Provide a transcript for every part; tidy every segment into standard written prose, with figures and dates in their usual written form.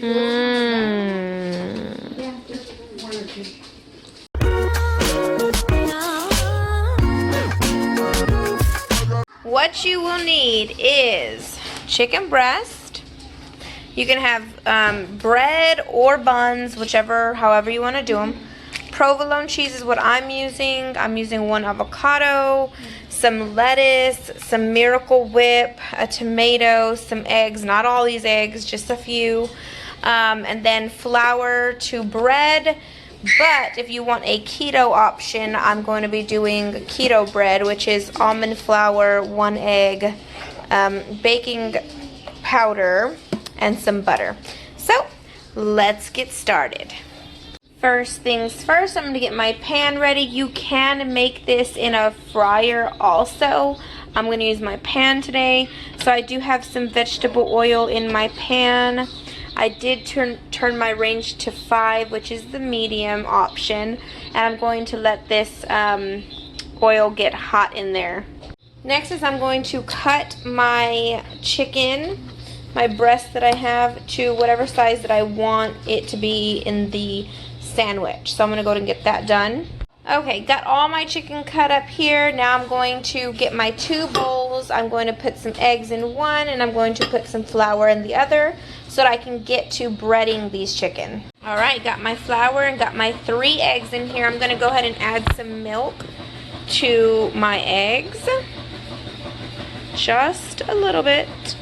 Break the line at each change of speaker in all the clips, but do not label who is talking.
Mmm.
Yeah, just one or two.
What you will need is chicken breast. You can have bread or buns, however you want to do them. Provolone cheese is what I'm using. I'm using 1 avocado, some lettuce, some Miracle Whip, a tomato, some eggs. Not all these eggs, just a few. And then flour to bread. But if you want a keto option, I'm going to be doing keto bread, which is almond flour, 1 egg, baking powder, and some butter. So, let's get started. First things first, I'm going to get my pan ready. You can make this in a fryer also. I'm going to use my pan today. So I do have some vegetable oil in my pan. I did turn my range to 5, which is the medium option. And I'm going to let this oil get hot in there. Next is I'm going to cut my chicken, my breast that I have, to whatever size that I want it to be in the sandwich. So I'm going to go and get that done. Okay, got all my chicken cut up here. Now I'm going to get my 2 bowls. I'm going to put some eggs in one, and I'm going to put some flour in the other so that I can get to breading these chicken. Alright, got my flour and got my 3 eggs in here. I'm going to go ahead and add some milk to my eggs. Just a little bit.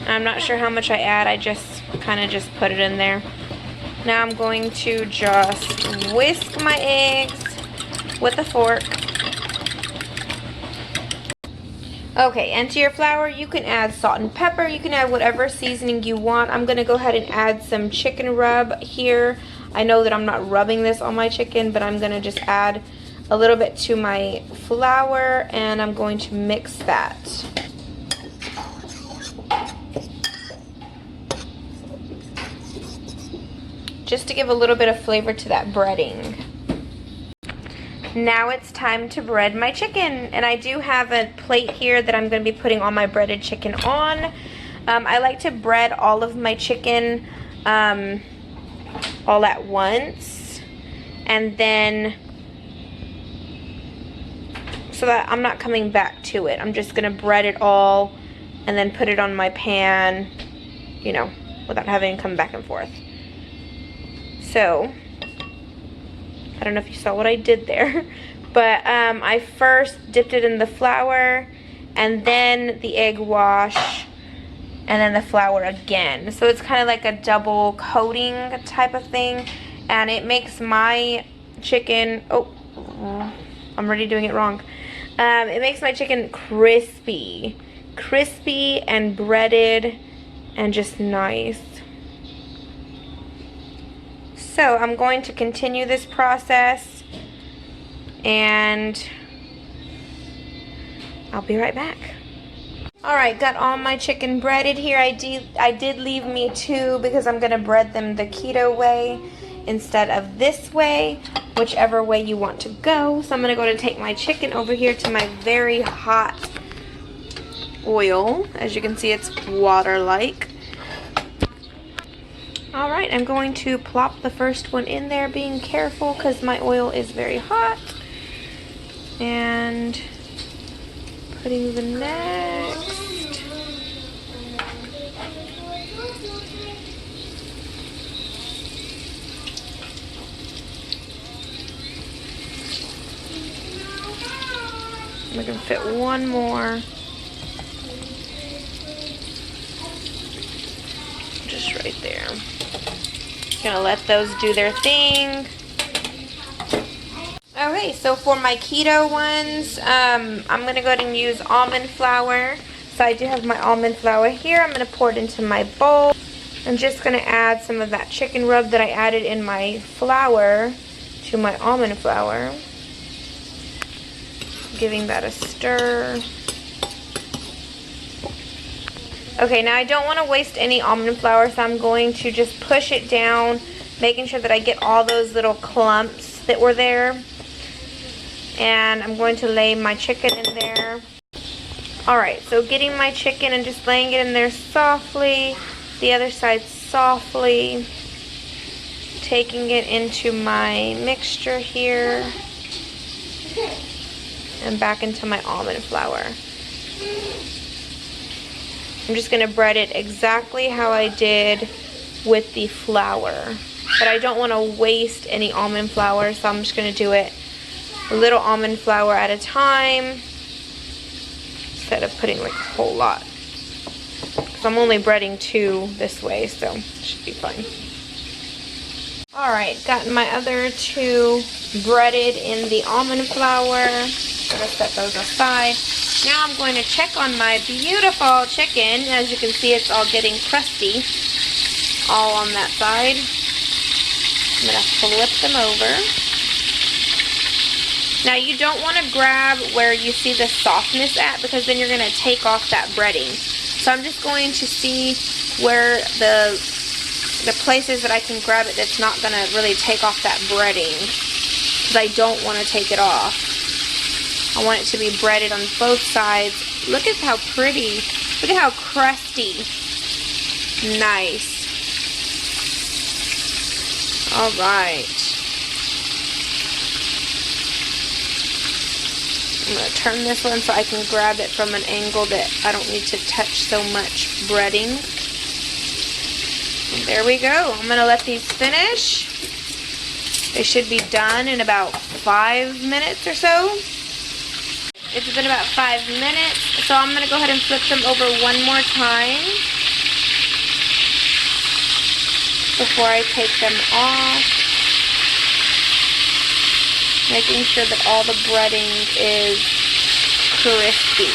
I'm not sure how much I add. I just kind of just put it in there. Now I'm going to just whisk my eggs with a fork. Okay, and to your flour, you can add salt and pepper. You can add whatever seasoning you want. I'm going to go ahead and add some chicken rub here. I know that I'm not rubbing this on my chicken, but I'm going to just add a little bit to my flour, and I'm going to mix that. Just to give a little bit of flavor to that breading. Now it's time to bread my chicken, and I do have a plate here that I'm going to be putting all my breaded chicken on. I like to bread all of my chicken all at once, and then so that I'm not coming back to it. I'm just going to bread it all and then put it on my pan, you know, without having to come back and forth. So, I don't know if you saw what I did there, but I first dipped it in the flour, and then the egg wash, and then the flour again. So it's kind of like a double coating type of thing, and it makes my chicken, I'm already doing it wrong. It makes my chicken crispy and breaded and just nice. So I'm going to continue this process, and I'll be right back. Alright, got all my chicken breaded here. I did leave me 2 because I'm going to bread them the keto way instead of this way, whichever way you want to go. So I'm going to go to take my chicken over here to my very hot oil. As you can see, it's water-like. Alright, I'm going to plop the first one in there, being careful because my oil is very hot. And putting the next. We can fit one more. Just right there. Gonna let those do their thing. Okay, so for my keto ones, I'm gonna go ahead and use almond flour. So I do have my almond flour here. I'm gonna pour it into my bowl. I'm just gonna add some of that chicken rub that I added in my flour to my almond flour. Giving that a stir. Okay, now I don't want to waste any almond flour, so I'm going to just push it down, making sure that I get all those little clumps that were there. And I'm going to lay my chicken in there. Alright, so getting my chicken and just laying it in there softly. the other side softly, taking it into my mixture here and back into my almond flour. I'm just going to bread it exactly how I did with the flour, but I don't want to waste any almond flour, so I'm just going to do it a little almond flour at a time instead of putting like a whole lot. So I'm only breading 2 this way, so it should be fine. Alright, got my other 2 breaded in the almond flour. Gonna set those aside. Now I'm going to check on my beautiful chicken. As you can see, it's all getting crusty all on that side. I'm gonna flip them over. Now you don't want to grab where you see the softness at, because then you're going to take off that breading. So I'm just going to see where the places that I can grab it that's not going to really take off that breading, because I don't want to take it off. I want it to be breaded on both sides. Look at how pretty. Look at how crusty. Nice. Alright. I'm going to turn this one so I can grab it from an angle that I don't need to touch so much breading. And there we go. I'm going to let these finish. They should be done in about 5 minutes or so. It's been about 5 minutes, so I'm going to go ahead and flip them over one more time before I take them off. Making sure that all the breading is crispy.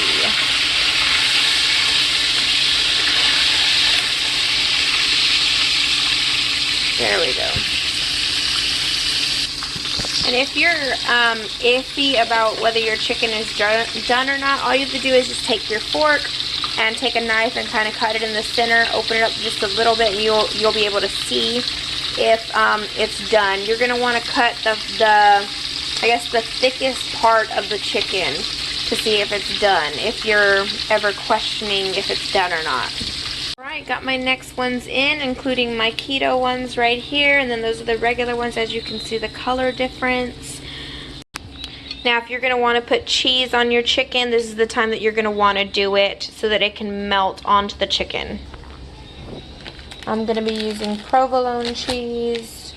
There we go. And if you're iffy about whether your chicken is done or not, all you have to do is just take your fork and take a knife and kind of cut it in the center, open it up just a little bit, and you'll be able to see if it's done. You're going to want to cut I guess the thickest part of the chicken to see if it's done, if you're ever questioning if it's done or not. Alright, got my next ones in, including my keto ones right here, and then those are the regular ones. As you can see the color difference. Now if you're going to want to put cheese on your chicken, this is the time that you're going to want to do it so that it can melt onto the chicken. I'm going to be using provolone cheese.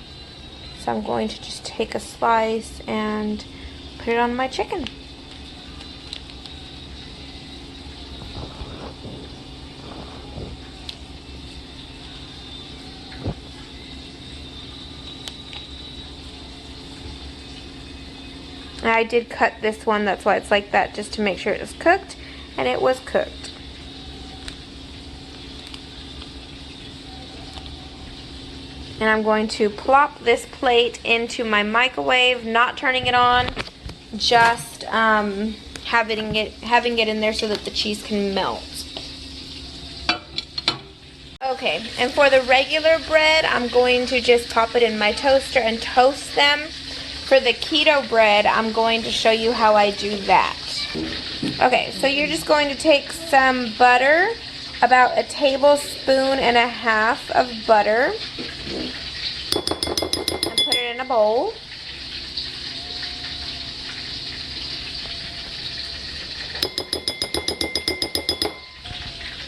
So I'm going to just take a slice and put it on my chicken. And I did cut this one, that's why it's like that, just to make sure it was cooked, and it was cooked. And I'm going to plop this plate into my microwave, not turning it on, just having it in there so that the cheese can melt. Okay, and for the regular bread, I'm going to just pop it in my toaster and toast them. For the keto bread, I'm going to show you how I do that. Okay, so you're just going to take some butter, about 1.5 tablespoons of butter, and put it in a bowl.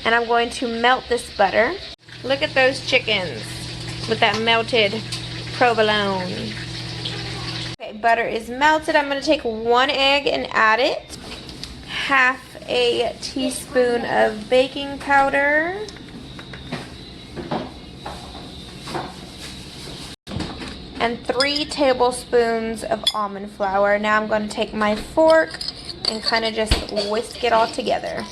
And I'm going to melt this butter. Look at those chickens with that melted provolone. Okay, butter is melted. I'm going to take 1 egg and add it. 1/2 teaspoon of baking powder. And 3 tablespoons of almond flour. Now I'm going to take my fork and kind of just whisk it all together.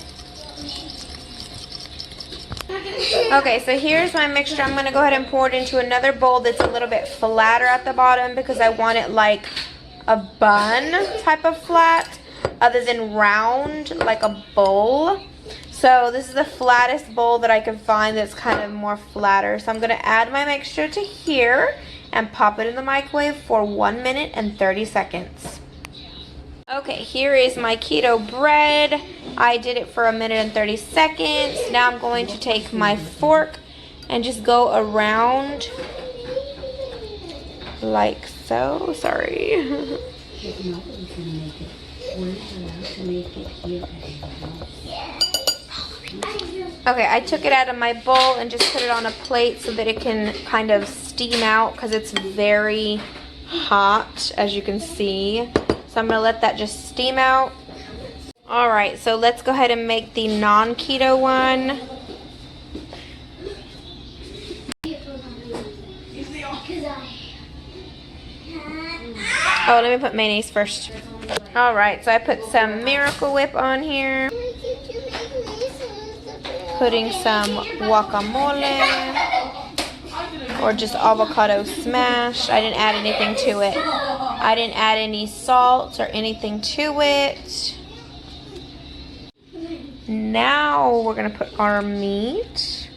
Okay, so here's my mixture. I'm going to go ahead and pour it into another bowl that's a little bit flatter at the bottom because I want it like a bun type of flat other than round like a bowl. So this is the flattest bowl that I can find that's kind of more flatter. So I'm going to add my mixture to here and pop it in the microwave for 1 minute and 30 seconds. Okay, here is my keto bread. I did it for 1 minute and 30 seconds. Now I'm going to take my fork and just go around like so. Sorry. Okay, I took it out of my bowl and just put it on a plate so that it can kind of steam out because it's very hot, as you can see. So I'm going to let that just steam out. Alright, so let's go ahead and make the non-keto one. Oh, let me put mayonnaise first. Alright, so I put some Miracle Whip on here. Putting some guacamole. Or just avocado smash. I didn't add anything to it. I didn't add any salt or anything to it. Now we're going to put our meat.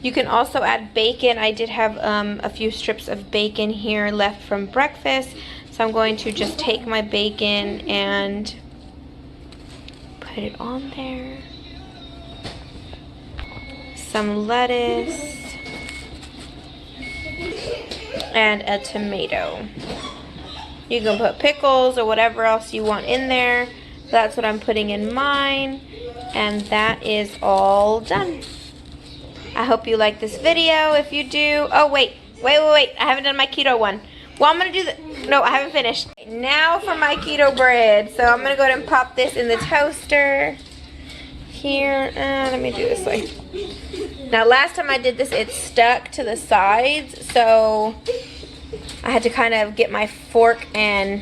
You can also add bacon. I did have a few strips of bacon here left from breakfast. So I'm going to just take my bacon and put it on there. Some lettuce. And a tomato. You can put pickles or whatever else you want in there. That's what I'm putting in mine. And that is all done. I hope you like this video. If you do, oh wait. I haven't done my keto one. Well, I'm gonna do the, no, I haven't finished. Now for my keto bread. So I'm gonna go ahead and pop this in the toaster. Here, let me do this way. Now last time I did this, it stuck to the sides. So I had to kind of get my fork and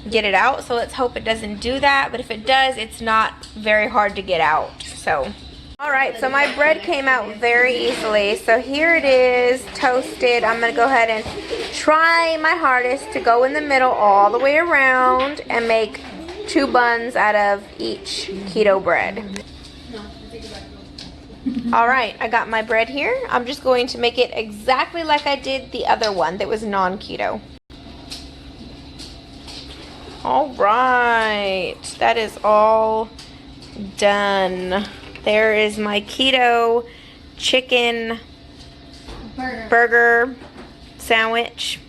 get it out. So let's hope it doesn't do that. But if it does, it's not very hard to get out. So. Alright, so my bread came out very easily. So here it is, toasted. I'm going to go ahead and try my hardest to go in the middle all the way around and make 2 buns out of each keto bread. Alright, I got my bread here. I'm just going to make it exactly like I did the other one that was non-keto. Alright, that is all done. There is my keto chicken burger sandwich.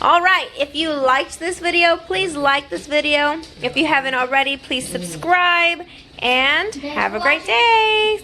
Alright, if you liked this video, please like this video. If you haven't already, please subscribe and have a great day.